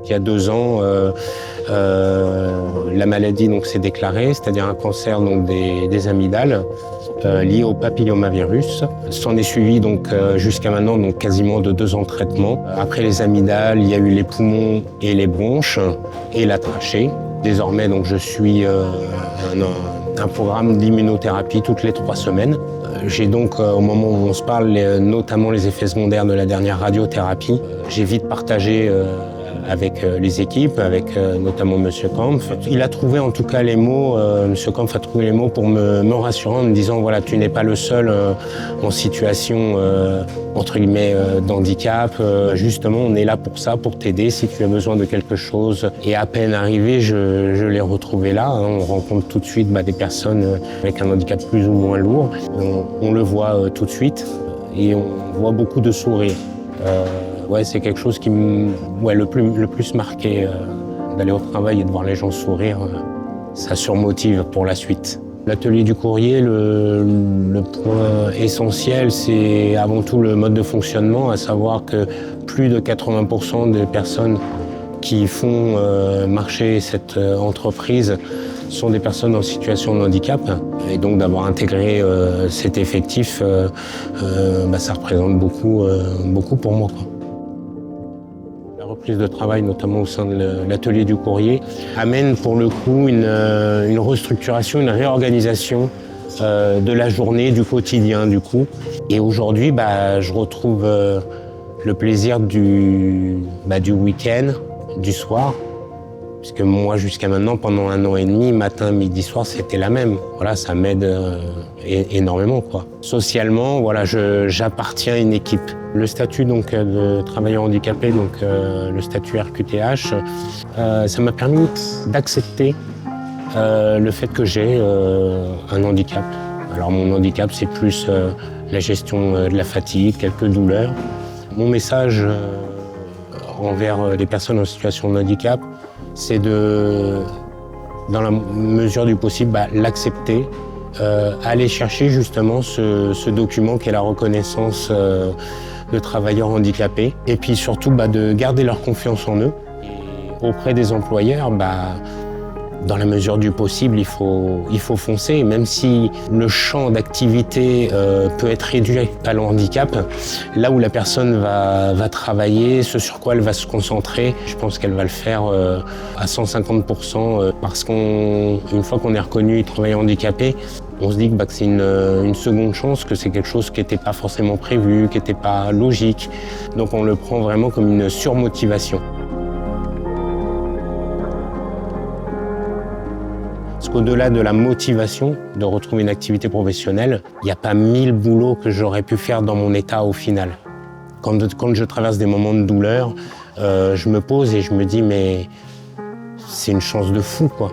Il y a 2 ans, la maladie s'est déclarée, c'est-à-dire un cancer des amygdales lié au papillomavirus. S'en est suivi jusqu'à maintenant quasiment de 2 ans de traitement. Après les amygdales, il y a eu les poumons et les bronches et la trachée. Désormais, je suis un programme d'immunothérapie toutes les 3 semaines. J'ai au moment où on se parle, notamment les effets secondaires de la dernière radiothérapie. J'ai vite partagé avec les équipes, avec notamment M. Kampf. Il a trouvé en tout cas les mots, M. Kampf a trouvé les mots pour me rassurer en me disant voilà, tu n'es pas le seul en situation entre guillemets d'handicap. Justement, on est là pour ça, pour t'aider si tu as besoin de quelque chose. Et à peine arrivé, je l'ai retrouvé là. On rencontre tout de suite des personnes avec un handicap plus ou moins lourd. On le voit tout de suite et on voit beaucoup de sourires. C'est quelque chose qui le plus marqué, d'aller au travail et de voir les gens sourire, ça surmotive pour la suite. L'atelier du courrier, le point essentiel, c'est avant tout le mode de fonctionnement, à savoir que plus de 80% des personnes qui font marcher cette entreprise sont des personnes en situation de handicap. Et donc d'avoir intégré cet effectif, ça représente beaucoup pour moi. La reprise de travail, notamment au sein de l'atelier du courrier, amène pour le coup une restructuration, une réorganisation de la journée, du quotidien du coup. Et aujourd'hui, je retrouve le plaisir du week-end, du soir. Puisque moi, jusqu'à maintenant, pendant 1 an et demi, matin, midi, soir, c'était la même. Voilà, ça m'aide énormément, quoi. Socialement, j'appartiens à une équipe. Le statut de travailleur handicapé, le statut RQTH, ça m'a permis d'accepter le fait que j'ai un handicap. Alors mon handicap, c'est plus la gestion de la fatigue, quelques douleurs. Mon message envers les personnes en situation de handicap, c'est dans la mesure du possible, l'accepter, aller chercher justement ce document qui est la reconnaissance de travailleurs handicapés, et puis surtout de garder leur confiance en eux. Et auprès des employeurs, dans la mesure du possible, il faut foncer, même si le champ d'activité peut être réduit à le handicap. Là où la personne va travailler, ce sur quoi elle va se concentrer, je pense qu'elle va le faire à 150%, parce qu'une fois qu'on est reconnu travailleur handicapé, on se dit que c'est une seconde chance, que c'est quelque chose qui n'était pas forcément prévu, qui n'était pas logique. Donc on le prend vraiment comme une surmotivation. Au-delà de la motivation de retrouver une activité professionnelle, il n'y a pas 1000 boulots que j'aurais pu faire dans mon état au final. Quand je traverse des moments de douleur, je me pose et je me dis mais c'est une chance de fou, quoi.